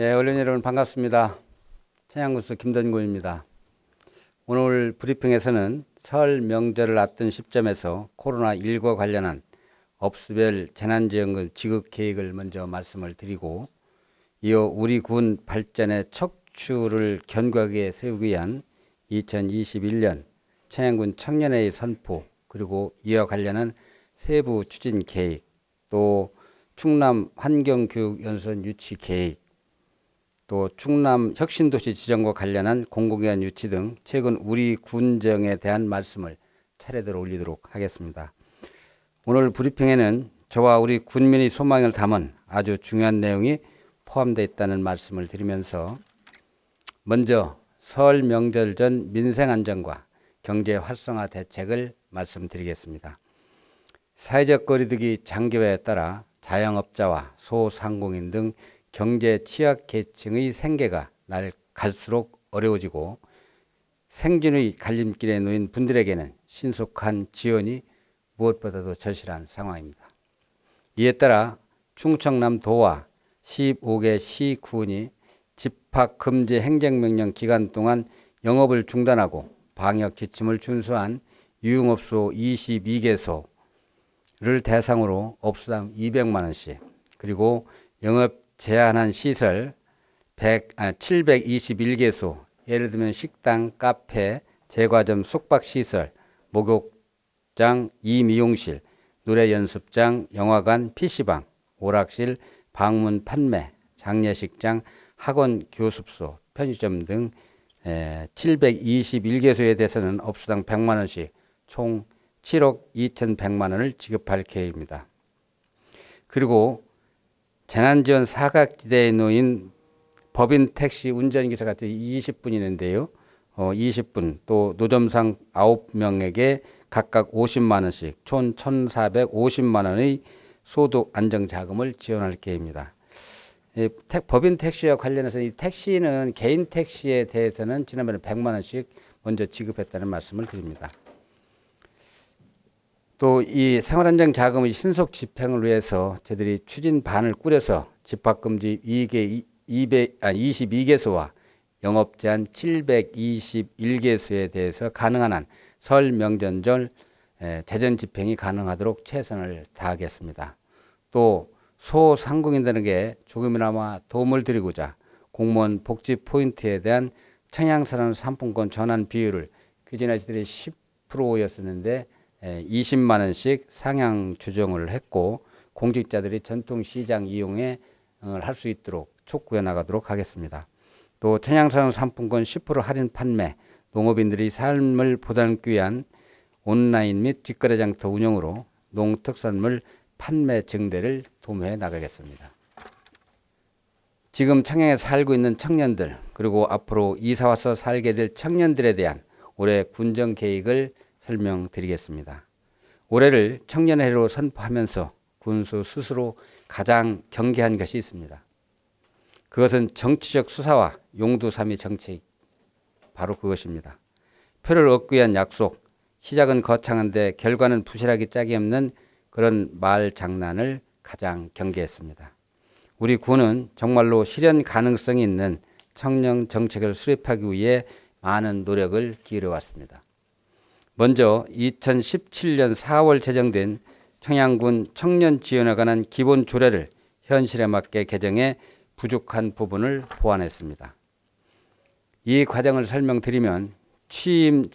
네, 언론 여러분 반갑습니다. 청양군수 김던구입니다. 오늘 브리핑에서는 설 명절을 앞둔 시점에서 코로나19와 관련한 업수별 재난지원금 지급 계획을 먼저 말씀을 드리고, 이어 우리 군 발전의 척추를 견고하게 세우기 위한 2021년 청양군 청년회의 선포, 그리고 이와 관련한 세부 추진 계획, 또 충남 환경교육연수원 유치 계획, 또 충남 혁신도시 지정과 관련한 공공기관 유치 등 최근 우리 군정에 대한 말씀을 차례대로 올리도록 하겠습니다. 오늘 브리핑에는 저와 우리 군민의 소망을 담은 아주 중요한 내용이 포함되어 있다는 말씀을 드리면서, 먼저 설 명절 전 민생안정과 경제 활성화 대책을 말씀드리겠습니다. 사회적 거리두기 장기화에 따라 자영업자와 소상공인 등 경제 취약 계층의 생계가 갈수록 어려워지고 생존의 갈림길에 놓인 분들에게는 신속한 지원이 무엇보다도 절실한 상황입니다. 이에 따라 충청남도와 15개 시군이 집합금지 행정명령 기간 동안 영업을 중단하고 방역 지침을 준수한 유흥업소 22개소를 대상으로 업소당 200만 원씩, 그리고 영업 제한한 시설 721개소, 예를 들면 식당, 카페, 제과점, 숙박시설, 목욕장, 이미용실, 노래연습장, 영화관, PC방, 오락실, 방문 판매, 장례식장, 학원, 교습소, 편의점 등 721개소에 대해서는 업소당 100만 원씩 총 7억 2,100만 원을 지급할 계획입니다. 그리고 재난지원 사각지대에 놓인 법인 택시 운전기사 같은 20분 있는데요. 20분, 또 노점상 9명에게 각각 50만 원씩 총 1,450만 원의 소득 안정자금을 지원할 계획입니다. 법인 택시와 관련해서 이 택시는 개인 택시에 대해서는 지난번에 100만 원씩 먼저 지급했다는 말씀을 드립니다. 또 이 생활안정 자금의 신속 집행을 위해서 저희들이 추진반을 꾸려서 집합금지 22개소와 영업제한 721개소에 대해서 가능한 한 설 명절 재정 집행이 가능하도록 최선을 다하겠습니다. 또 소상공인들에게 조금이나마 도움을 드리고자 공무원 복지 포인트에 대한 청양산업 상품권 전환 비율을 그전에 저희들이 10%였었는데 20만 원씩 상향 조정을 했고, 공직자들이 전통시장 이용에 할 수 있도록 촉구해 나가도록 하겠습니다. 또 청양산업 상품권 10% 할인 판매, 농업인들이 삶을 보담기 위한 온라인 및 직거래 장터 운영으로 농특산물 판매 증대를 도모해 나가겠습니다. 지금 청양에 살고 있는 청년들, 그리고 앞으로 이사와서 살게 될 청년들에 대한 올해 군정 계획을 설명드리겠습니다. 올해를 청년해로 선포하면서 군수 스스로 가장 경계한 것이 있습니다. 그것은 정치적 수사와 용두삼이 정책, 바로 그것입니다. 표를 얻기 위한 약속, 시작은 거창한데 결과는 부실하기 짝이 없는 그런 말 장난을 가장 경계했습니다. 우리 군은 정말로 실현 가능성이 있는 청년 정책을 수립하기 위해 많은 노력을 기울여왔습니다. 먼저 2017년 4월 제정된 청양군 청년 지원에 관한 기본 조례를 현실에 맞게 개정해 부족한 부분을 보완했습니다. 이 과정을 설명드리면, 취임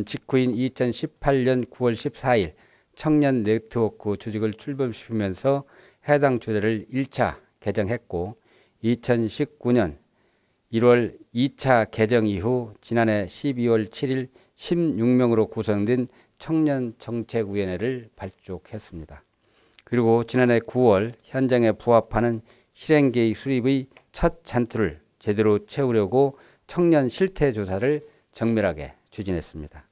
직후인 2018년 9월 14일 청년 네트워크 조직을 출범시키면서 해당 조례를 1차 개정했고, 2019년 1월 2차 개정 이후 지난해 12월 7일 16명으로 구성된 청년정책위원회를 발족했습니다. 그리고 지난해 9월 현장에 부합하는 실행계획 수립의 첫 잔투를 제대로 채우려고 청년 실태조사를 정밀하게 추진했습니다.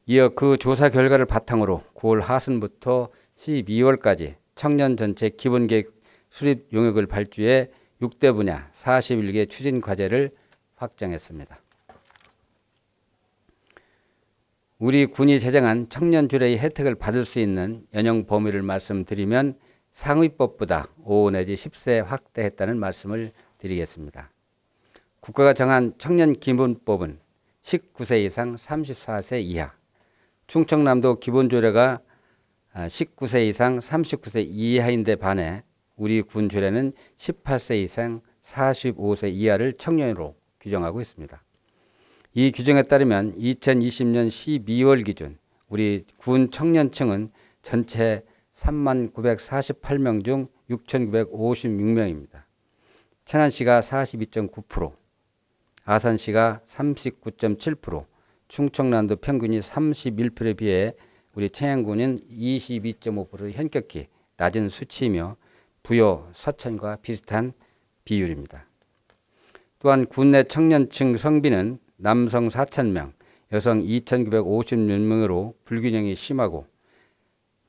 이어 그 조사 결과를 바탕으로 9월 하순부터 12월까지 청년 전체 기본계획 수립 용역을 발주해 6대 분야 41개 추진 과제를 확정했습니다. 우리 군이 제정한 청년주례의 혜택을 받을 수 있는 연령 범위를 말씀드리면 상위법보다 5 내지 10세 확대했다는 말씀을 드리겠습니다. 국가가 정한 청년기본법은 19세 이상 34세 이하, 충청남도 기본조례가 19세 이상 39세 이하인데 반해 우리 군조례는 18세 이상 45세 이하를 청년으로 규정하고 있습니다. 이 규정에 따르면 2020년 12월 기준 우리 군 청년층은 전체 3948명 중 6956명입니다. 천안시가 42.9%, 아산시가 39.7%, 충청남도 평균이 31%에 비해 우리 청양군은 22.5% 현격히 낮은 수치이며 부여, 서천과 비슷한 비율입니다. 또한 군내 청년층 성비는 남성 4,000명, 여성 2,956명으로 불균형이 심하고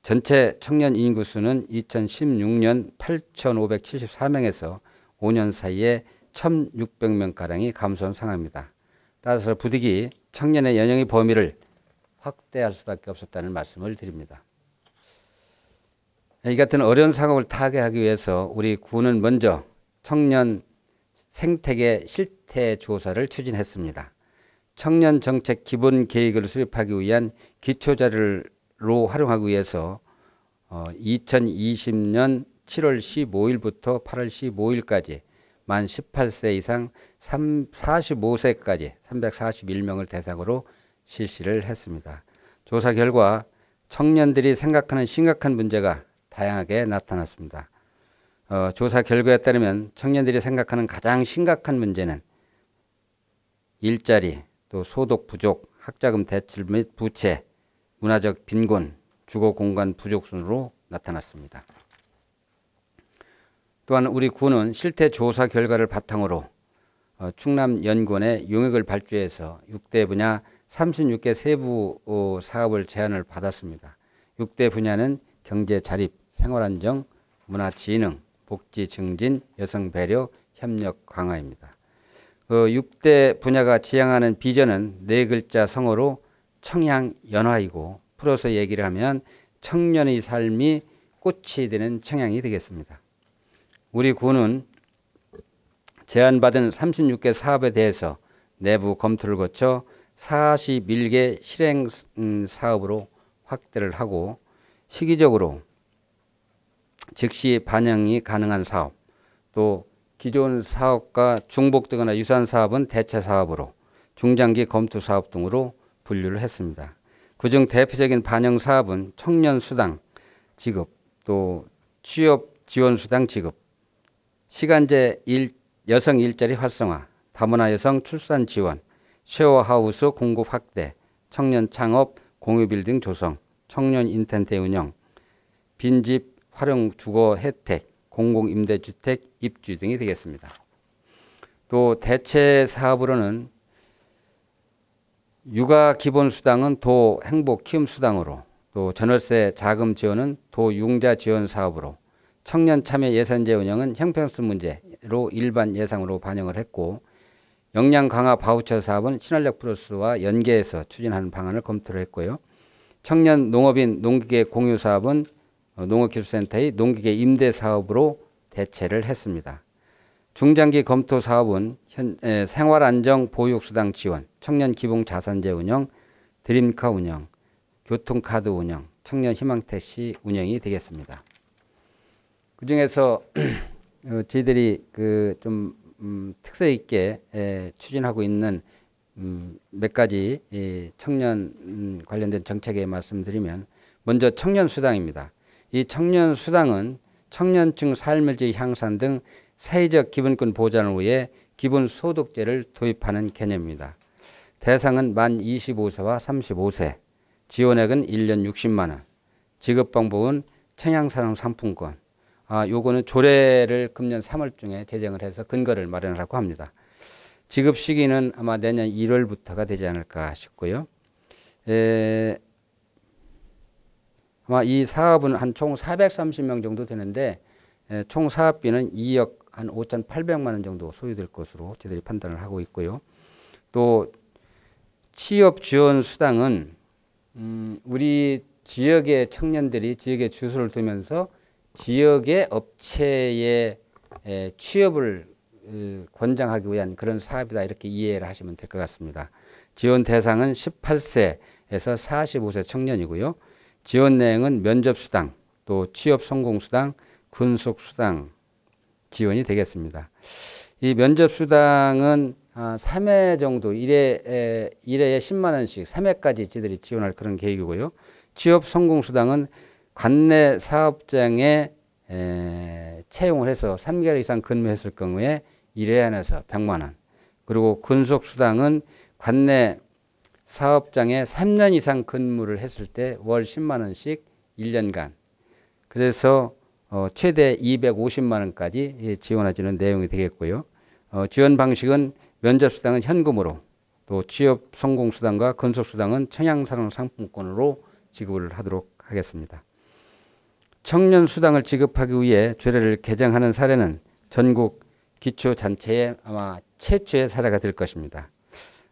전체 청년 인구수는 2016년 8,574명에서 5년 사이에 1,600명가량이 감소한 상황입니다. 따라서 부득이 청년의 연령의 범위를 확대할 수밖에 없었다는 말씀을 드립니다. 이 같은 어려운 상황을 타개하기 위해서 우리 군은 먼저 청년 생태계 실태 조사를 추진했습니다. 청년 정책 기본 계획을 수립하기 위한 기초 자료로 활용하기 위해서 2020년 7월 15일부터 8월 15일까지 만 18세 이상 45세까지 341명을 대상으로 실시를 했습니다. 조사 결과 청년들이 생각하는 심각한 문제가 다양하게 나타났습니다. 조사 결과에 따르면 청년들이 생각하는 가장 심각한 문제는 일자리, 또 소득 부족, 학자금 대출 및 부채, 문화적 빈곤, 주거 공간 부족 순으로 나타났습니다. 또한 우리 군은 실태 조사 결과를 바탕으로 충남연구원의 용역을 발주해서 6대 분야 36개 세부 사업을 제안을 받았습니다. 6대 분야는 경제 자립, 생활안정, 문화진흥, 복지 증진, 여성 배려, 협력 강화입니다. 6대 분야가 지향하는 비전은 4글자 성어로 청양연화이고 풀어서 얘기를 하면 청년의 삶이 꽃이 되는 청양이 되겠습니다. 우리 군은 제안받은 36개 사업에 대해서 내부 검토를 거쳐 41개 실행 사업으로 확대를 하고 시기적으로 즉시 반영이 가능한 사업, 또 기존 사업과 중복되거나 유사한 사업은 대체 사업으로, 중장기 검토 사업 등으로 분류를 했습니다. 그중 대표적인 반영 사업은 청년 수당 지급, 또 취업 지원 수당 지급, 시간제 여성 일자리 활성화, 다문화 여성 출산 지원, 쉐어하우스 공급 확대, 청년 창업 공유 빌딩 조성, 청년 인텐트 운영, 빈집 활용 주거 혜택, 공공임대주택 입주 등이 되겠습니다. 또 대체 사업으로는 육아 기본 수당은 도 행복 키움 수당으로, 또 전월세 자금 지원은 도 융자 지원 사업으로, 청년 참여 예산제 운영은 형평성 문제로 일반 예상으로 반영을 했고, 역량 강화 바우처 사업은 친환력 플러스와 연계해서 추진하는 방안을 검토를 했고요. 청년 농업인 농기계 공유 사업은 농업기술센터의 농기계 임대 사업으로 대체를 했습니다. 중장기 검토 사업은 생활안정 보육수당 지원, 청년 기본 자산제 운영, 드림카 운영, 교통카드 운영, 청년 희망택시 운영이 되겠습니다. 그 중에서 저희들이 좀 특색 있게 추진하고 있는 몇 가지 청년 관련된 정책에 말씀드리면, 먼저 청년 수당입니다. 이 청년 수당은 청년층 삶의 질 향상 등 사회적 기본권 보장을 위해 기본소득제를 도입하는 개념입니다. 대상은 만 25세와 35세, 지원액은 1년 60만 원, 지급 방법은 청양산업 상품권, 요거는 조례를 금년 3월 중에 제정을 해서 근거를 마련하라고 합니다. 지급 시기는 아마 내년 1월부터가 되지 않을까 싶고요. 아마 이 사업은 한 총 430명 정도 되는데, 총 사업비는 2억 한 5,800만 원 정도 소요될 것으로 저희들이 판단을 하고 있고요. 또 취업 지원 수당은 우리 지역의 청년들이 지역에 주소를 두면서 지역의 업체에 취업을 권장하기 위한 그런 사업이다 이렇게 이해를 하시면 될 것 같습니다. 지원 대상은 18세에서 45세 청년이고요. 지원 내용은 면접수당, 또 취업성공수당, 근속수당 지원이 되겠습니다. 이 면접수당은 3회 정도 1회에 10만 원씩 3회까지 저희들이 지원할 그런 계획이고요. 취업성공수당은 관내 사업장에 채용을 해서 3개월 이상 근무했을 경우에 1회 안에서 100만 원. 그리고 근속수당은 관내 사업장에 3년 이상 근무를 했을 때 월 10만 원씩 1년간. 그래서 최대 250만 원까지 지원해주는 내용이 되겠고요. 지원 방식은 면접수당은 현금으로, 또 취업성공수당과 근속수당은 청양산업상품권으로 지급을 하도록 하겠습니다. 청년수당을 지급하기 위해 조례를 개정하는 사례는 전국 기초단체의 아마 최초의 사례가 될 것입니다.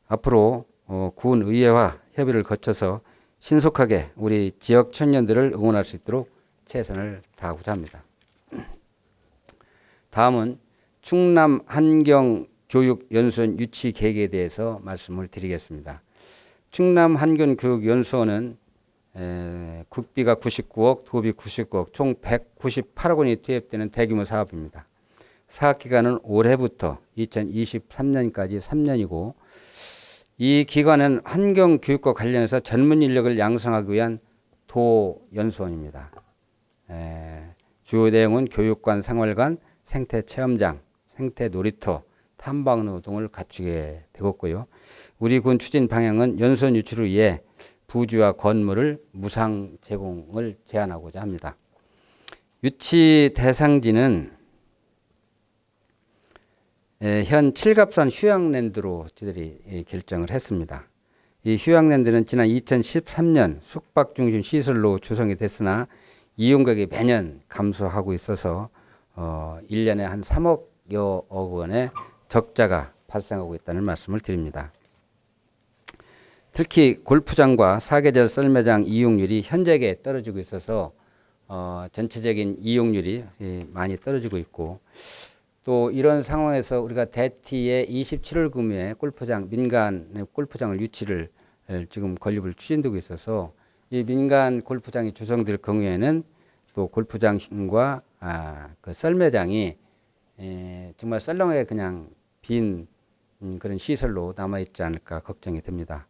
앞으로 군의회와 협의를 거쳐서 신속하게 우리 지역 청년들을 응원할 수 있도록 최선을 다하고자 합니다. 다음은 충남 환경교육연수원 유치 계획에 대해서 말씀을 드리겠습니다. 충남 환경교육연수원은 국비가 99억, 도비 99억, 총 198억 원이 투입되는 대규모 사업입니다. 사업기간은 올해부터 2023년까지 3년이고 이 기관은 환경교육과 관련해서 전문 인력을 양성하기 위한 도연수원입니다. 주요 내용은 교육관, 생활관, 생태체험장, 생태놀이터, 탐방로 등을 갖추게 되었고요. 우리 군 추진 방향은 연수원 유치를 위해 부지와 건물을 무상 제공을 제한하고자 합니다. 유치 대상지는 현 칠갑산 휴양랜드로 저희들이 결정을 했습니다. 이 휴양랜드는 지난 2013년 숙박중심 시설로 조성이 됐으나 이용객이 매년 감소하고 있어서 1년에 한 3억여 원의 적자가 발생하고 있다는 말씀을 드립니다. 특히 골프장과 사계절 썰매장 이용률이 현저하게 떨어지고 있어서 전체적인 이용률이 많이 떨어지고 있고, 또 이런 상황에서 우리가 대티의 27월 금요에 골프장, 민간 골프장을 유치를 지금 건립을 추진되고 있어서 이 민간 골프장이 조성될 경우에는 또 골프장과 그 썰매장이 정말 썰렁하게 그냥 빈 그런 시설로 남아있지 않을까 걱정이 됩니다.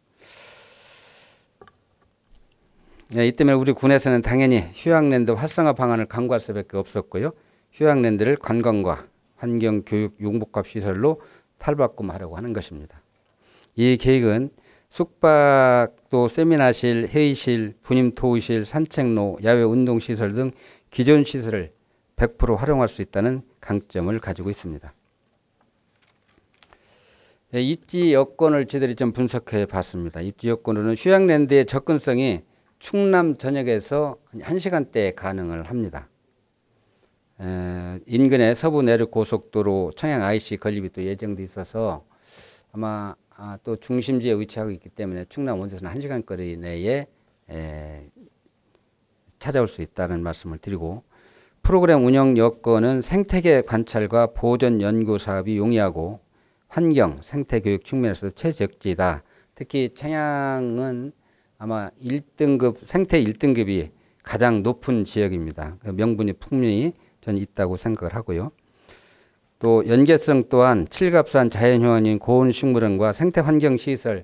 이 때문에 우리 군에서는 당연히 휴양랜드 활성화 방안을 강구할 수밖에 없었고요. 휴양랜드를 관광과 환경, 교육, 융복합 시설로 탈바꿈하려고 하는 것입니다. 이 계획은 숙박도, 세미나실, 회의실, 분임 토의실, 산책로, 야외 운동시설 등 기존 시설을 100% 활용할 수 있다는 강점을 가지고 있습니다. 입지 여건을 저희들이 좀 분석해 봤습니다. 입지 여건으로는 휴양랜드의 접근성이 충남 전역에서 1시간대에 가능을 합니다. 인근에 서부 내륙 고속도로 청양 IC 건립이 또 예정돼 있어서 아마 또 중심지에 위치하고 있기 때문에 충남 원주에서는 1시간 거리 내에 찾아올 수 있다는 말씀을 드리고, 프로그램 운영 여건은 생태계 관찰과 보존 연구 사업이 용이하고 환경, 생태 교육 측면에서도 최적지다. 특히 청양은 아마 1등급, 생태 1등급이 가장 높은 지역입니다. 명분이 풍년이 저는 있다고 생각을 하고요. 또 연계성 또한 칠갑산 자연휴양인 고온식물원과 생태환경시설이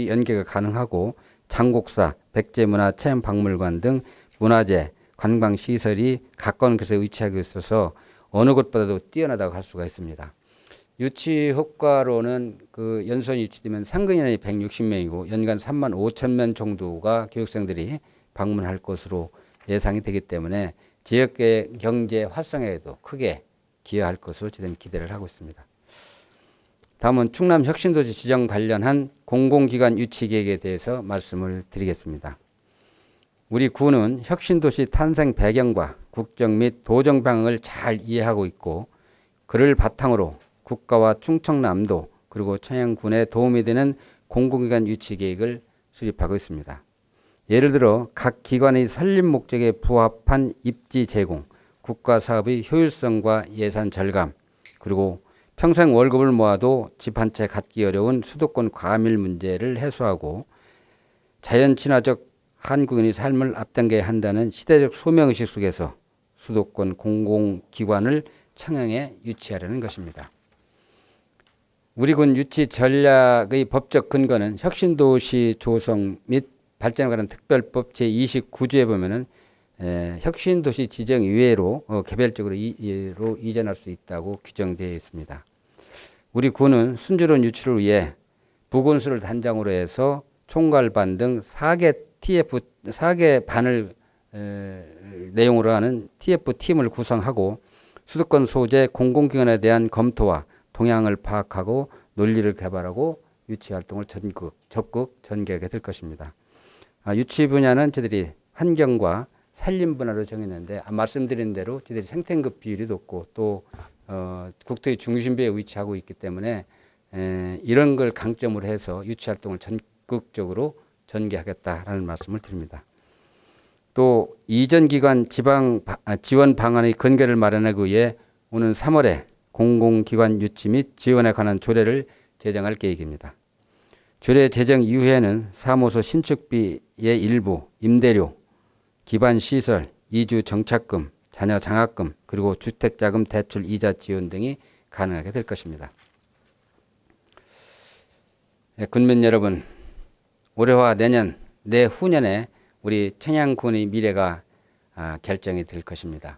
연계가 가능하고 장곡사, 백제문화체험박물관 등 문화재, 관광시설이 가까운 곳에 위치하고 있어서 어느 곳보다도 뛰어나다고 할 수가 있습니다. 유치 효과로는 그 연수원 유치되면 상근인원이 160명이고 연간 3만 5천 명 정도가 교육생들이 방문할 것으로 예상이 되기 때문에 지역의 경제 활성화에도 크게 기여할 것으로 저는 기대를 하고 있습니다. 다음은 충남 혁신도시 지정 관련한 공공기관 유치 계획에 대해서 말씀을 드리겠습니다. 우리 군은 혁신도시 탄생 배경과 국정 및 도정 방향을 잘 이해하고 있고 그를 바탕으로 국가와 충청남도 그리고 청양군에 도움이 되는 공공기관 유치 계획을 수립하고 있습니다. 예를 들어 각 기관의 설립 목적에 부합한 입지 제공, 국가 사업의 효율성과 예산 절감, 그리고 평생 월급을 모아도 집 한 채 갖기 어려운 수도권 과밀 문제를 해소하고 자연 친화적 한국인의 삶을 앞당겨야 한다는 시대적 소명의식 속에서 수도권 공공기관을 청양에 유치하려는 것입니다. 우리 군 유치 전략의 법적 근거는 혁신도시 조성 및 발전에 관한 특별법 제29조에 보면은 혁신도시 지정 이외로 개별적으로 이전할 수 있다고 규정되어 있습니다. 우리 군은 순조로운 유치를 위해 부군수를 단장으로 해서 총괄반 등 4개 반을 내용으로 하는 TF팀을 구성하고 수도권 소재 공공기관에 대한 검토와 동향을 파악하고 논리를 개발하고 유치 활동을 적극 전개하게 될 것입니다. 유치 분야는 저희들이 환경과 산림 분야로 정했는데 말씀드린 대로 저희들이 생태급 비율이 높고 또 국토의 중심부에 위치하고 있기 때문에 이런 걸 강점으로 해서 유치 활동을 적극적으로 전개하겠다라는 말씀을 드립니다. 또 이전 기관 지원 방안의 근거를 마련하기 위해 오는 3월에 공공기관 유치 및 지원에 관한 조례를 제정할 계획입니다. 조례 제정 이후에는 사무소 신축비의 일부, 임대료, 기반시설, 이주 정착금, 자녀 장학금, 그리고 주택자금 대출 이자 지원 등이 가능하게 될 것입니다. 군민 여러분, 올해와 내년, 내후년에 우리 청양군의 미래가 결정이 될 것입니다.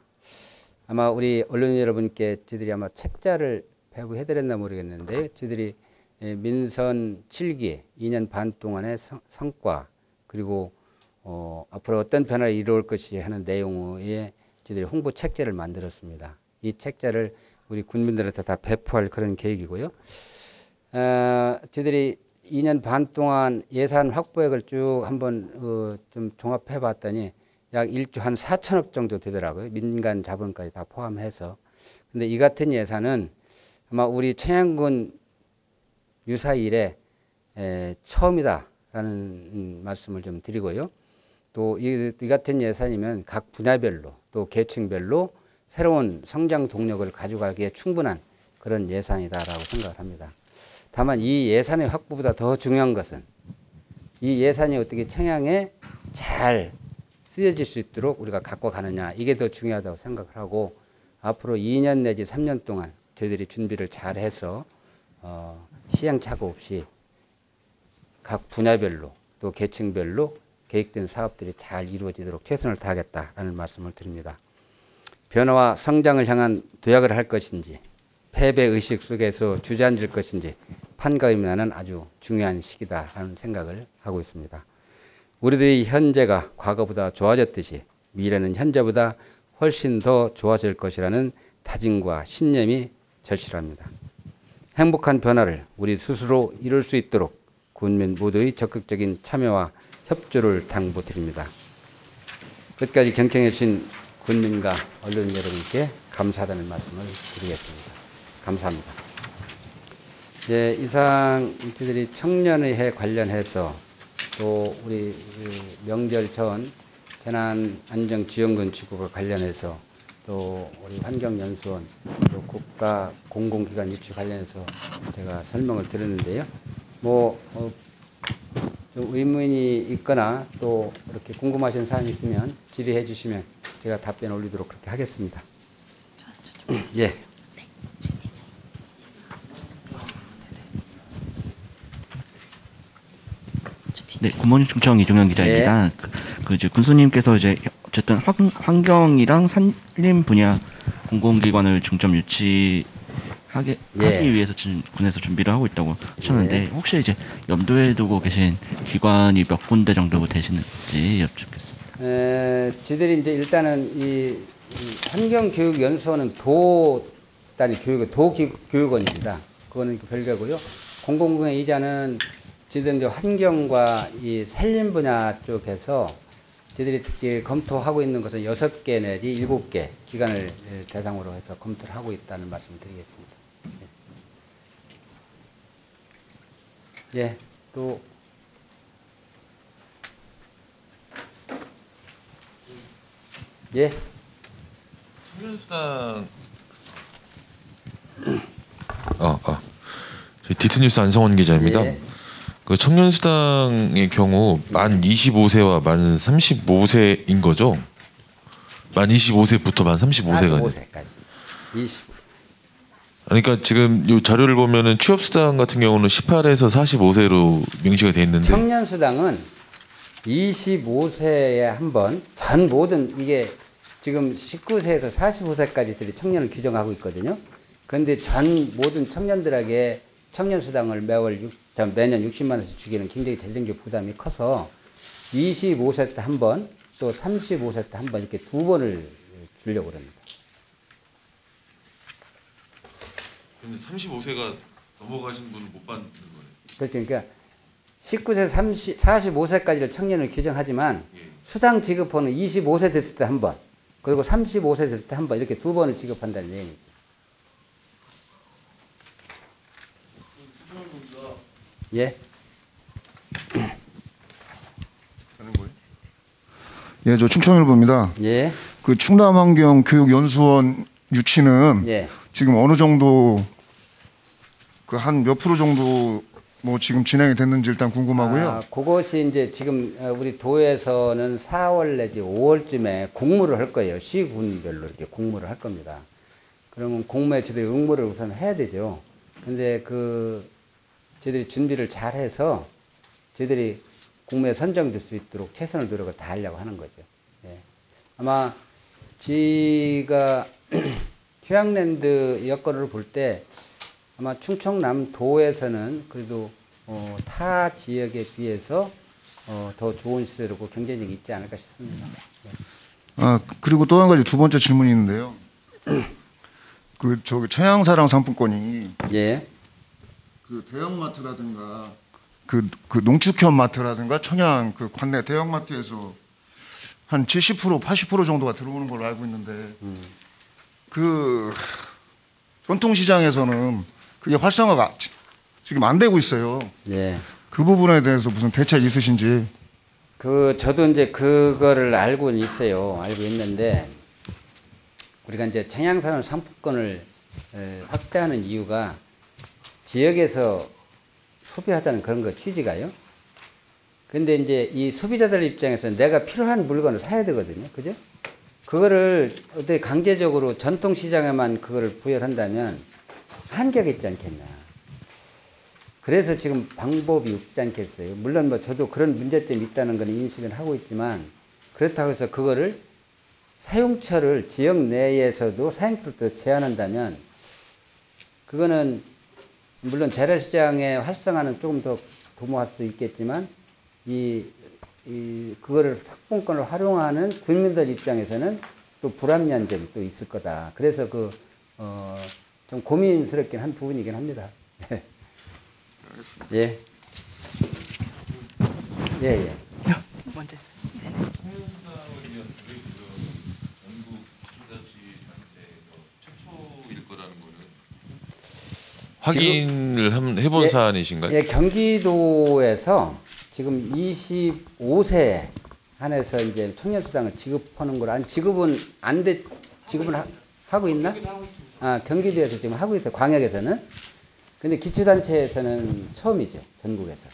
아마 우리 언론 여러분께 저희들이 아마 책자를 배부해드렸나 모르겠는데 저희들이 민선 7기 2년 반 동안의 성과 그리고 앞으로 어떤 변화를 이루어올 것이 하는 내용의 저희들이 홍보 책자를 만들었습니다. 이 책자를 우리 군민들한테 다 배포할 그런 계획이고요. 저희들이 2년 반 동안 예산 확보액을 쭉 한번 좀 종합해 봤더니 약 1조 한 4천억 정도 되더라고요. 민간 자본까지 다 포함해서. 근데 이 같은 예산은 아마 우리 청양군 유사 이래 처음이다라는 말씀을 좀 드리고요. 또 이 같은 예산이면 각 분야별로 또 계층별로 새로운 성장 동력을 가져가기에 충분한 그런 예산이다라고 생각을 합니다. 다만 이 예산의 확보보다 더 중요한 것은 이 예산이 어떻게 청양에 잘 쓰여질 수 있도록 우리가 갖고 가느냐 이게 더 중요하다고 생각을 하고 앞으로 2년 내지 3년 동안 저희들이 준비를 잘 해서 시행착오 없이 각 분야별로 또 계층별로 계획된 사업들이 잘 이루어지도록 최선을 다하겠다라는 말씀을 드립니다. 변화와 성장을 향한 도약을 할 것인지 패배의식 속에서 주저앉을 것인지 판가름하는 아주 중요한 시기다라는 생각을 하고 있습니다. 우리들의 현재가 과거보다 좋아졌듯이 미래는 현재보다 훨씬 더 좋아질 것이라는 다짐과 신념이 절실합니다. 행복한 변화를 우리 스스로 이룰 수 있도록 군민 모두의 적극적인 참여와 협조를 당부드립니다. 끝까지 경청해 주신 군민과 언론 여러분께 감사하다는 말씀을 드리겠습니다. 감사합니다. 네, 이상 저희들이 청년의 해 관련해서 또 우리 명절 전 재난안전지원금 지구와 관련해서 또 우리 환경연수원 또 국가 공공기관 유치 관련해서 제가 설명을 드렸는데요. 좀 의문이 있거나 또 이렇게 궁금하신 사항이 있으면 질의해 주시면 제가 답변 올리도록 그렇게 하겠습니다. 예. 네, 굿모닝 충청 이종현 기자입니다. 네. 이제 군수님께서 이제 어쨌든 환경이랑 산림 분야 공공기관을 중점 유치하기 위해서 지금 군에서 준비를 하고 있다고 하셨는데 혹시 이제 염두에 두고 계신 기관이 몇 군데 정도 되시는지 여쭙겠습니다. 저희들이 이제 일단은 이 환경교육연수원은 도 단위 교육원입니다. 그거는 별개고요. 공공기관 이자는 저희들 이제 환경과 이 산림 분야 쪽에서 저희들이 검토하고 있는 것은 6개 내지 7개 기관을 대상으로 해서 검토를 하고 있다는 말씀을 드리겠습니다. 예, 또 청년수당 디트뉴스 안성원 기자입니다. 예. 그 청년수당의 경우 만 25세와 만 35세인 거죠? 만 25세부터 만 35세가. 45세까지. 20. 그러니까 지금 이 자료를 보면은 취업수당 같은 경우는 18에서 45세로 명시가 돼 있는데 청년수당은 25세에 한 번 전 모든 이게 지금 19세에서 45세까지들이 청년을 규정하고 있거든요. 그런데 전 모든 청년들에게 청년수당을 매년 60만 원씩 주기는 굉장히 재정적 부담이 커서 25세 때 한 번, 또 35세 때 한 번 이렇게 두 번을 주려고 합니다. 근데 35세가 넘어가신 분은 못 받는 거예요. 그렇죠. 그러니까 19세 45세까지를 청년을 규정하지만 수당 지급하는 25세 됐을 때 한 번, 그리고 35세 됐을 때 한 번 이렇게 두 번을 지급한다는 얘기죠. 예. 예, 저 충청일보입니다. 예. 그 충남환경교육연수원 유치는 예. 지금 어느 정도 그 한 몇 프로 정도 뭐 지금 진행이 됐는지 일단 궁금하고요. 그것이 이제 지금 우리 도에서는 4월 내지 5월쯤에 공모를 할 거예요. 시군별로 이렇게 공모를 할 겁니다. 그러면 공모에 저희들이 응모를 우선 해야 되죠. 근데 저희들이 준비를 잘 해서 저희들이 공모에 선정될 수 있도록 최선을 노력을 다 하려고 하는 거죠. 예. 아마 지가 휴양랜드 여건을 볼 때 아마 충청남도에서는 그래도 타 지역에 비해서 더 좋은 시설이고 경쟁력이 있지 않을까 싶습니다. 네. 그리고 또 한 가지 두 번째 질문이 있는데요. 그 저기 청양사랑 상품권이 예. 그 대형마트라든가 그 농축현 마트라든가 청양 그 관내 대형마트에서 한 70% 80% 정도가 들어오는 걸로 알고 있는데 그 전통시장에서는 그게 활성화가 지금 안 되고 있어요. 예. 그 부분에 대해서 무슨 대책이 있으신지. 저도 이제 그거를 알고는 있어요. 알고 있는데 우리가 이제 청양산업 상품권을 확대하는 이유가 지역에서 소비하자는 그런 거 취지가요. 근데 이제 이 소비자들 입장에서는 내가 필요한 물건을 사야 되거든요. 그죠? 그거를 어떻게 강제적으로 전통시장에만 그거를 부여한다면 한계가 있지 않겠나. 그래서 지금 방법이 없지 않겠어요. 물론 뭐 저도 그런 문제점이 있다는 건 인식은 하고 있지만 그렇다고 해서 그거를 사용처를 지역 내에서도 사용처를 또 제한한다면 그거는 물론 재래시장의 활성화는 조금 더 도모할 수 있겠지만 그거를 상품권을 활용하는 국민들 입장에서는 또 불합리한 점이 또 있을 거다. 그래서 좀 고민스럽긴 한 부분이긴 합니다. 예. 예, 예. 먼저 확인을 해본 사안이신가요? 예, 경기도에서 지금 25세 한해서 이제 청년수당을 지급하는 걸 지급은 하고 있나? 경기도에서 지금 하고 있어요. 광역에서는. 근데 기초단체에서는 처음이죠. 전국에서.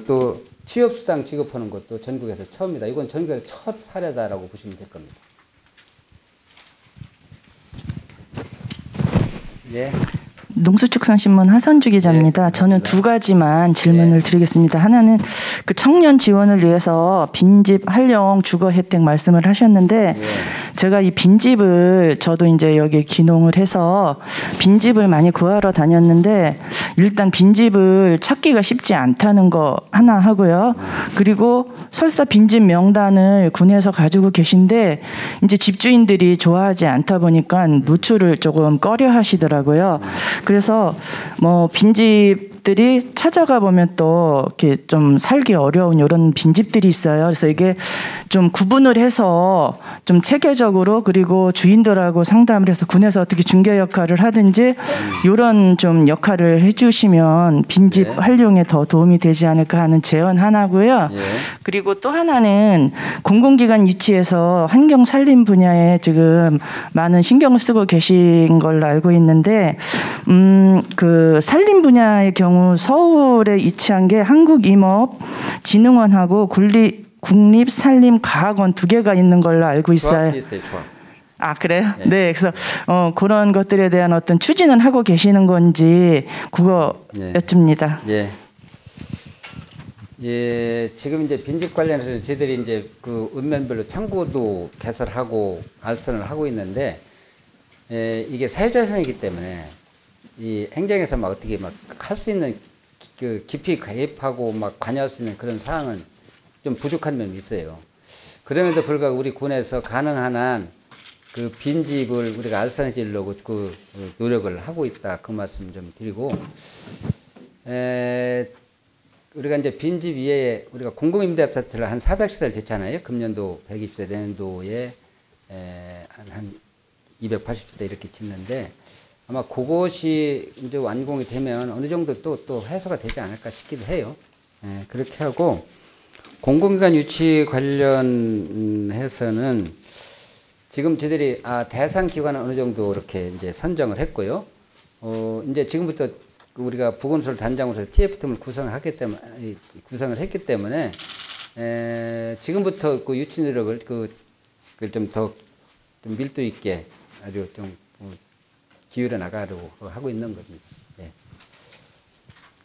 또 취업수당 지급하는 것도 전국에서 처음이다. 이건 전국에서 첫 사례다라고 보시면 될 겁니다. 예. 농수축산신문 하선주 기자입니다. 네, 저는 두 가지만 질문을 드리겠습니다. 하나는 그 청년 지원을 위해서 빈집 할령 주거 혜택 말씀을 하셨는데 제가 이 빈집을 저도 이제 여기 귀농을 해서 빈집을 많이 구하러 다녔는데 일단 빈집을 찾기가 쉽지 않다는 거 하나 하고요. 그리고 설사 빈집 명단을 군에서 가지고 계신데 이제 집주인들이 좋아하지 않다 보니까 노출을 조금 꺼려 하시더라고요. 그래서 뭐 빈집들 빈집들이 찾아가 보면 또 이렇게 좀 살기 어려운 이런 빈집들이 있어요. 그래서 이게 좀 구분을 해서 좀 체계적으로 그리고 주인들하고 상담을 해서 군에서 어떻게 중개 역할을 하든지 이런 좀 역할을 해주시면 빈집 활용에 더 도움이 되지 않을까 하는 제언 하나고요. 그리고 또 하나는 공공기관 유치에서 환경 산림 분야에 지금 많은 신경을 쓰고 계신 걸로 알고 있는데 그 산림 분야의 경우 서울에 위치한 게 한국임업진흥원하고 국립산림과학원 2개가 있는 걸로 알고 있어요. 아, 그래요? 네. 그래서 그런 것들에 대한 어떤 추진은 하고 계시는 건지 그거 여쭙니다. 예. 예, 지금 이제 빈집 관련해서 저희들이 이제 그 읍면별로 창구도 개설하고 알선을 하고 있는데, 이게 사유재산이기 때문에 이 행정에서 막 어떻게 막 할 수 있는 그 깊이 개입하고 막 관여할 수 있는 그런 사항은 좀 부족한 면이 있어요. 그럼에도 불구하고 우리 군에서 가능한 한 그 빈집을 우리가 알선해 주려고 그 노력을 하고 있다. 그 말씀 좀 드리고, 우리가 이제 빈집 이외에 우리가 공공임대 아파트를 한 400세대를 짓잖아요. 금년도 120세대, 내년도에 한 280세대 이렇게 짓는데 아마 그것이 이제 완공이 되면 어느 정도 또 해소가 되지 않을까 싶기도 해요. 그렇게 하고 공공기관 유치 관련해서는 지금 저희들이 대상 기관은 어느 정도 이렇게 이제 선정을 했고요. 이제 지금부터 우리가 보건소를 단장으로서 TF팀을 구성을 했기 때문에 지금부터 그 유치 노력을 좀 더 좀 밀도 있게 아주 좀 기울여 나가려고 하고 있는 겁니다.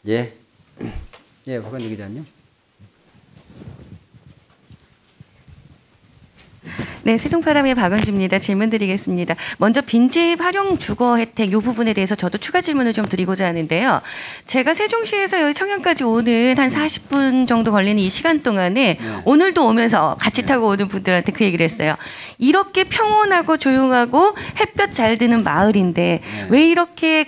예, 박원주 기자님. 네, 세종파람의 박은주입니다. 질문 드리겠습니다. 먼저 빈집 활용 주거 혜택 이 부분에 대해서 저도 추가 질문을 좀 드리고자 하는데요. 제가 세종시에서 여기 청양까지 오는 한 40분 정도 걸리는 이 시간 동안에 오늘도 오면서 같이 타고 오는 분들한테 그 얘기를 했어요. 이렇게 평온하고 조용하고 햇볕 잘 드는 마을인데 왜 이렇게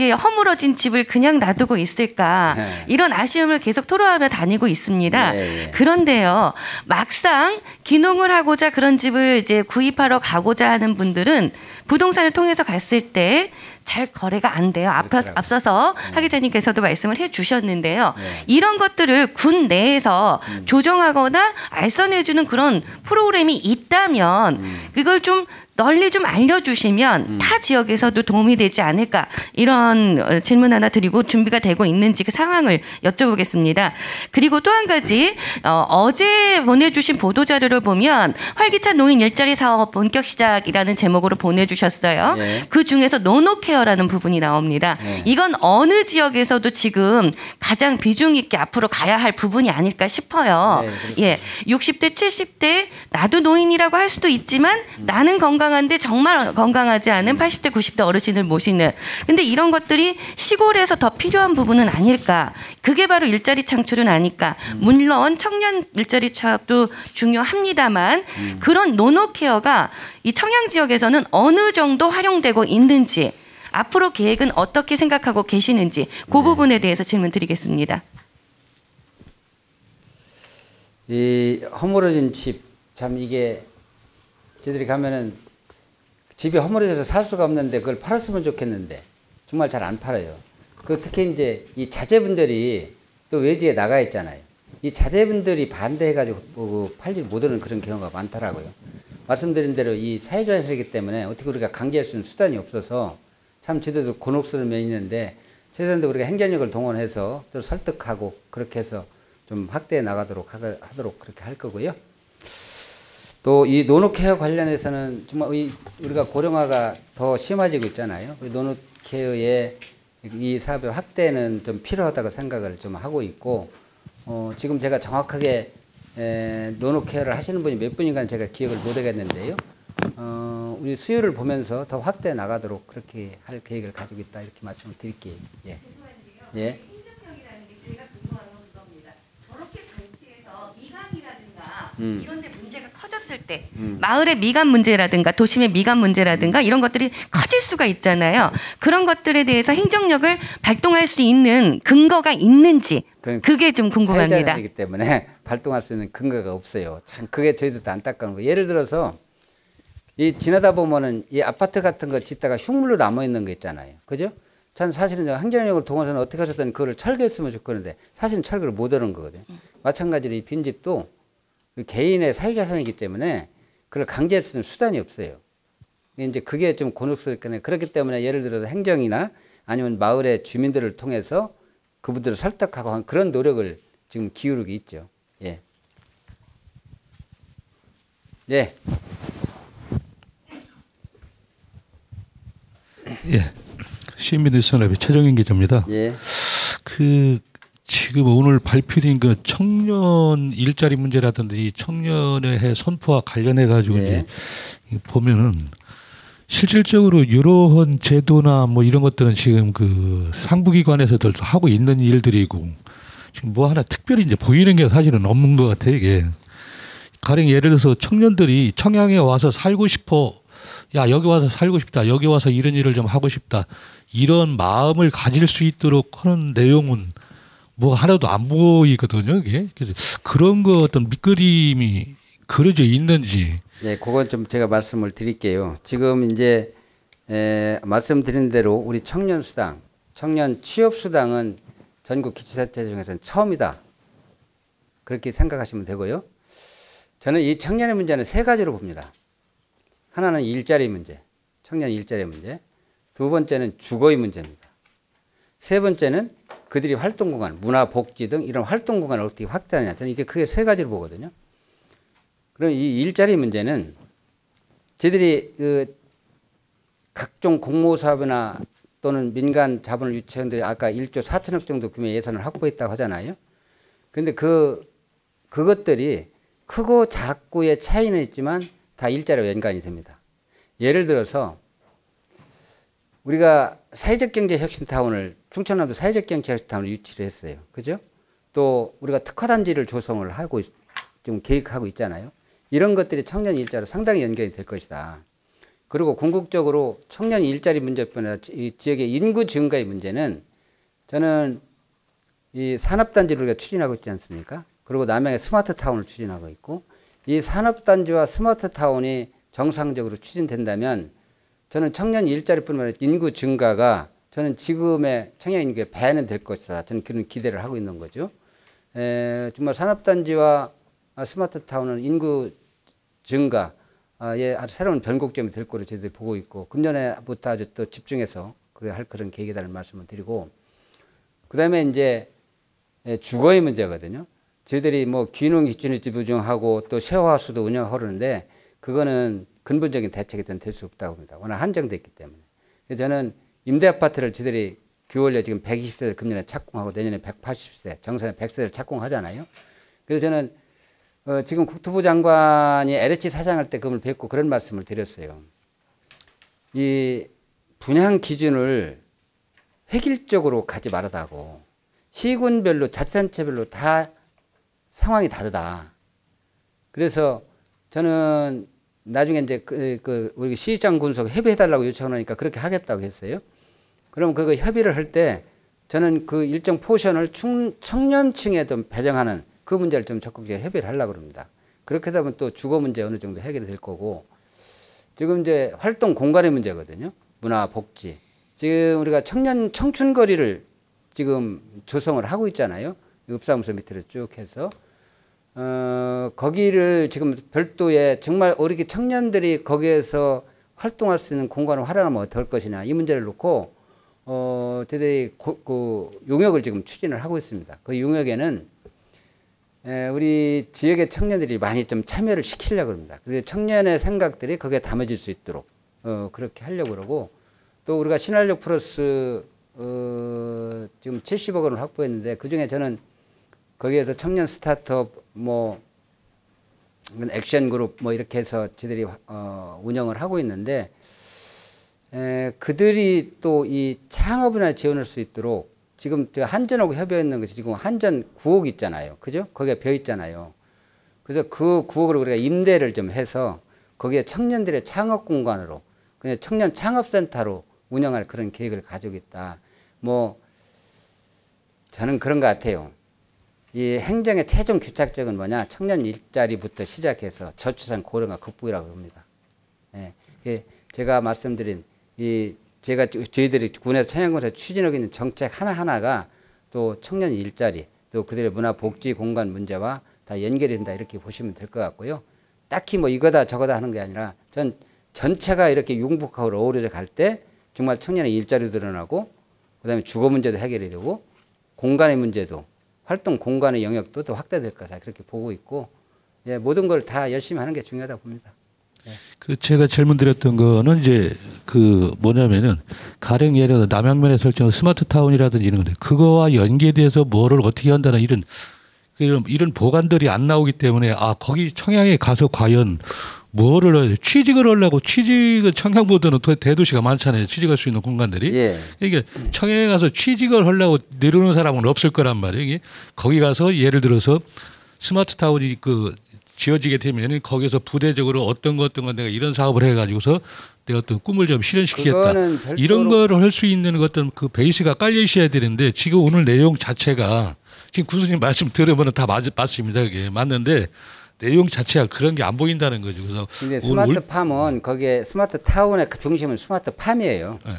허물어진 집을 그냥 놔두고 있을까 이런 아쉬움을 계속 토로하며 다니고 있습니다. 그런데요, 막상 기농을 하고자 그런 집을 이제 구입하러 가고자 하는 분들은 부동산을 통해서 갔을 때 잘 거래가 안 돼요. 앞서서 하 기자님께서도 말씀을 해주셨는데요. 이런 것들을 군 내에서 조정하거나 알선해주는 그런 프로그램이 있다면 그걸 좀 널리 좀 알려주시면 타 지역에서도 도움이 되지 않을까 이런 질문 하나 드리고 준비가 되고 있는지 그 상황을 여쭤보겠습니다. 그리고 또 한 가지 어제 보내주신 보도자료를 보면 활기찬 노인 일자리 사업 본격 시작이라는 제목으로 보내주셨어요. 그 중에서 노노케어라는 부분이 나옵니다. 이건 어느 지역에서도 지금 가장 비중 있게 앞으로 가야 할 부분이 아닐까 싶어요. 60대 70대 나도 노인이라고 할 수도 있지만 나는 건강한데 정말 건강하지 않은 80대 90대 어르신을 모시는, 근데 이런 것들이 시골에서 더 필요한 부분은 아닐까. 그게 바로 일자리 창출은 아닐까. 물론 청년 일자리 창업도 중요합니다만 그런 노노케어가 이 청양 지역에서는 어느 정도 활용되고 있는지, 앞으로 계획은 어떻게 생각하고 계시는지 그 부분에 대해서 질문 드리겠습니다. 이 허물어진 집, 참 이게 저희들이 가면은 집이 허물어져서 살 수가 없는데 그걸 팔았으면 좋겠는데 정말 잘 안 팔아요. 특히 이제 이 자제분들이 또 외지에 나가 있잖아요. 이 자제분들이 반대해가지고 팔지 못하는 그런 경우가 많더라고요. 말씀드린 대로 이 사회자이기 때문에 어떻게 우리가 강제할 수 있는 수단이 없어서 참 저희들도 곤혹스러운 면이 있는데 최소한 우리가 행정력을 동원해서 또 설득하고 그렇게 해서 좀 확대해 나가도록 하도록 그렇게 할 거고요. 또 이 노노케어 관련해서는 정말 우리가 고령화가 더 심해지고 있잖아요. 노노케어의 이 사업의 확대는 좀 필요하다고 생각을 좀 하고 있고, 지금 제가 정확하게 노노케어를 하시는 분이 몇 분인가는 제가 기억을 못 하겠는데요. 우리 수요를 보면서 더 확대해 나가도록 그렇게 할 계획을 가지고 있다 이렇게 말씀을 드릴게요. 예. 저렇게 단체에서 미강이라든가 이런 데 문제가 커졌을 컸을 때 마을의 미감 문제라든가 도심의 미감 문제라든가 이런 것들이 커질 수가 있잖아요. 그런 것들에 대해서 행정력을 발동할 수 있는 근거가 있는지 그게 좀 궁금합니다. 사회자이기 때문에 발동할 수 있는 근거가 없어요. 참 그게 저희들도 안타까운 거. 예를 들어서 이 지나다 보면은 이 아파트 같은 거 짓다가 흉물로 남아 있는 거 있잖아요. 그죠? 전 사실은 행정력을 동원해서는 어떻게 하셨든 그거를 철거했으면 좋겠는데 사실은 철거를 못 하는 거거든요. 마찬가지로 이 빈집도 개인의 사유자산이기 때문에 그걸 강제할 수 있는 수단이 없어요. 이제 그게 좀 곤혹스럽겠네요. 그렇기 때문에 예를 들어서 행정이나 아니면 마을의 주민들을 통해서 그분들을 설득하고 한 그런 노력을 지금 기울이고 있죠. 예. 예. 예. 시민의 선업의 최정인 기자입니다. 예. 지금 오늘 발표된 그 청년 일자리 문제라든지 청년의 해 선포와 관련해 가지고 예. 이제 보면은 실질적으로 이러한 제도나 뭐 이런 것들은 지금 그 상부기관에서도 하고 있는 일들이고 지금 뭐 하나 특별히 이제 보이는 게 사실은 없는 것 같아요. 이게 가령 예를 들어서 청년들이 청양에 와서 살고 싶어. 야, 여기 와서 살고 싶다. 여기 와서 이런 일을 좀 하고 싶다. 이런 마음을 가질 수 있도록 하는 내용은 뭐 하나도 안 보이거든요. 이게. 그래서 그런 거 어떤 밑그림이 그려져 있는지. 예, 그건 좀 제가 말씀을 드릴게요. 지금 이제 말씀드린 대로 우리 청년 수당, 청년 취업 수당은 전국 기초자치 중에서는 처음이다. 그렇게 생각하시면 되고요. 저는 이 청년의 문제는 세 가지로 봅니다. 하나는 일자리 문제, 청년 일자리 문제. 두 번째는 주거의 문제입니다. 세 번째는 그들이 활동 공간, 문화, 복지 등 이런 활동 공간을 어떻게 확대하느냐. 저는 이게 크게 세 가지로 보거든요. 그럼 이 일자리 문제는 저희들이 그 각종 공모사업이나 또는 민간 자본을 유치원들이 아까 1조 4천억 정도 규모의 예산을 확보했다고 하잖아요. 그런데 그것들이 크고 작고의 차이는 있지만 다 일자리와 연관이 됩니다. 예를 들어서 우리가 사회적 경제 혁신타운을 충청남도 사회적 경제 혁신타운을 유치를 했어요. 그죠? 또 우리가 특화단지를 조성을 하고 좀 계획하고 있잖아요. 이런 것들이 청년 일자리로 상당히 연결이 될 것이다. 그리고 궁극적으로 청년 일자리 문제뿐 아니라 이 지역의 인구 증가의 문제는 저는 이 산업단지를 우리가 추진하고 있지 않습니까? 그리고 남양의 스마트타운을 추진하고 있고 이 산업단지와 스마트타운이 정상적으로 추진된다면 저는 청년 일자리뿐만 아니라 인구 증가가 저는 지금의 청년 인구의 배는 될 것이다. 저는 그런 기대를 하고 있는 거죠. 정말 산업단지와 스마트타운은 인구 증가의 아주 새로운 변곡점이 될 거로 저희들이 보고 있고 금년에부터 아주 또 집중해서 그게 할 그런 계획이라는 말씀을 드리고 그다음에 이제 주거의 문제거든요. 저희들이 뭐 귀농 기준을 지부증하고 또 쉐어하우스도 운영하는데 그거는 근본적인 대책이 될 수 없다고 봅니다. 워낙 한정됐기 때문에. 그래서 저는 임대 아파트를 저희들이 규월에 지금 120세대 금년에 착공하고 내년에 180세대, 정선에 100세대를 착공하잖아요. 그래서 저는 지금 국토부 장관이 LH 사장할 때 그걸 뵙고 그런 말씀을 드렸어요. 이 분양 기준을 획일적으로 가지 말아다고 시군별로 자치단체별로 다 상황이 다르다. 그래서 저는 나중에 이제 우리 시장 군수가 협의해달라고 요청하니까 그렇게 하겠다고 했어요. 그럼 그거 협의를 할 때 저는 그 일정 포션을 청년층에 좀 배정하는 그 문제를 좀 적극적으로 협의를 하려고 합니다. 그렇게 되면 또 주거 문제 어느 정도 해결이 될 거고 지금 이제 활동 공간의 문제거든요. 문화, 복지. 지금 우리가 청춘거리를 지금 조성을 하고 있잖아요. 읍사무소 밑으로 쭉 해서. 거기를 지금 별도의 정말 어리게 청년들이 거기에서 활동할 수 있는 공간을 활용하면 어떨 것이냐 이 문제를 놓고 저희들이 그 용역을 지금 추진을 하고 있습니다. 그 용역에는 우리 지역의 청년들이 많이 좀 참여를 시키려고 합니다. 그래서 청년의 생각들이 거기에 담아질 수 있도록 그렇게 하려고 그러고 또 우리가 신활력 플러스 지금 70억 원을 확보했는데 그중에 저는 거기에서 청년 스타트업 뭐 액션 그룹 뭐 이렇게 해서 저희들이 운영을 하고 있는데 그들이 또 이 창업이나 지원할 수 있도록 지금 제가 한전하고 협의했는 것이 지금 한전 9억 있잖아요. 그죠? 거기에 벼 있잖아요. 그래서 그 구역을 우리가 임대를 좀 해서 거기에 청년들의 창업 공간으로 그냥 청년 창업센터로 운영할 그런 계획을 가지고 있다. 뭐 저는 그런 것 같아요. 이 행정의 최종 규착적은 뭐냐? 청년 일자리부터 시작해서 저출산 고령화 극복이라고 합니다. 예, 제가 말씀드린 저희들이 군에서 청년군에서 추진하고 있는 정책 하나하나가 또 청년 일자리, 또 그들의 문화 복지 공간 문제와 다 연결이 된다 이렇게 보시면 될 것 같고요. 딱히 뭐 이거다 저거다 하는 게 아니라 전 전체가 이렇게 융복하고 어우러져 갈 때 정말 청년의 일자리도 늘어나고 그다음에 주거 문제도 해결이 되고 공간의 문제도 활동 공간의 영역도 더 확대될 거다 그렇게 보고 있고 예, 모든 걸 다 열심히 하는 게 중요하다 봅니다. 예. 그 제가 질문 드렸던 거는 이제 그 뭐냐면은 가령 예를 들어 남양면에 설정한 스마트 타운이라든지 이런 건데 그거와 연계돼서 뭐를 어떻게 한다는 이런 보관들이 안 나오기 때문에 아 거기 청양에 가서 과연 뭐를 취직을 하려고 취직은 청양보다는 더 대도시가 많잖아요. 취직할 수 있는 공간들이. 예. 이게 청양에 가서 취직을 하려고 내려오는 사람은 없을 거란 말이에요. 이게 거기 가서 예를 들어서 스마트 타운이 그 지어지게 되면 거기서 부대적으로 어떤 거 내가 이런 사업을 해가지고서 내 어떤 꿈을 좀 실현시키겠다. 이런 거를 할 수 있는 어떤 그 베이스가 깔려 있어야 되는데 지금 오늘 내용 자체가 지금 교수님 말씀 들으면 다 맞습니다. 그게 맞는데 내용 자체가 그런 게 안 보인다는 거죠. 그래서 근데 스마트팜은 거기에 스마트 타운의 중심은 스마트팜이에요. 네.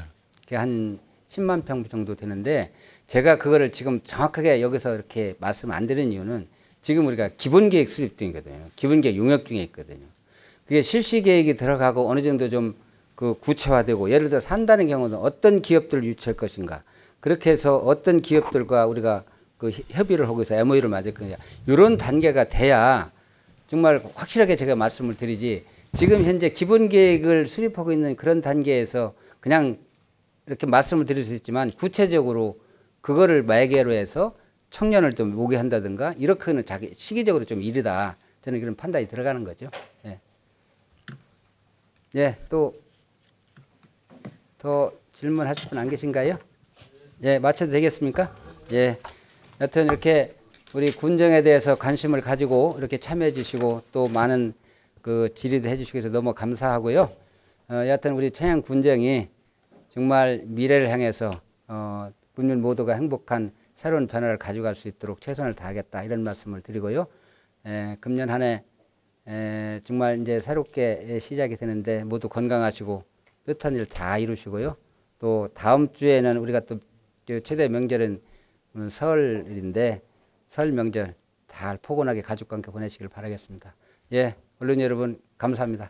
그게 한 10만 평 정도 되는데 제가 그거를 지금 정확하게 여기서 이렇게 말씀 안 드리는 이유는 지금 우리가 기본계획 수립 중이거든요. 기본계획 용역 중에 있거든요. 그게 실시계획이 들어가고 어느 정도 좀 그 구체화되고 예를 들어 산다는 경우는 어떤 기업들을 유치할 것인가 그렇게 해서 어떤 기업들과 우리가 그 협의를 하고 있어 MOU를 맞을 거냐 이런 단계가 돼야 정말 확실하게 제가 말씀을 드리지 지금 현재 기본계획을 수립하고 있는 그런 단계에서 그냥 이렇게 말씀을 드릴 수 있지만 구체적으로 그거를 매개로 해서 청년을 좀 오게 한다든가 이렇게는 시기적으로 좀 이르다 저는 그런 판단이 들어가는 거죠. 예. 예, 또 더 질문하실 분 안 계신가요? 예, 마쳐도 되겠습니까? 예. 여튼 이렇게 우리 군정에 대해서 관심을 가지고 이렇게 참여해 주시고 또 많은 그 질의도 해 주시고 해서 너무 감사하고요. 여하튼 우리 청양 군정이 정말 미래를 향해서 군민 모두가 행복한 새로운 변화를 가져갈 수 있도록 최선을 다하겠다 이런 말씀을 드리고요. 금년 한 해 정말 이제 새롭게 시작이 되는데 모두 건강하시고 뜻한 일 다 이루시고요. 또 다음 주에는 우리가 또 최대 명절은 설인데 설 명절 다 포근하게 가족과 함께 보내시길 바라겠습니다. 예, 언론 여러분 감사합니다.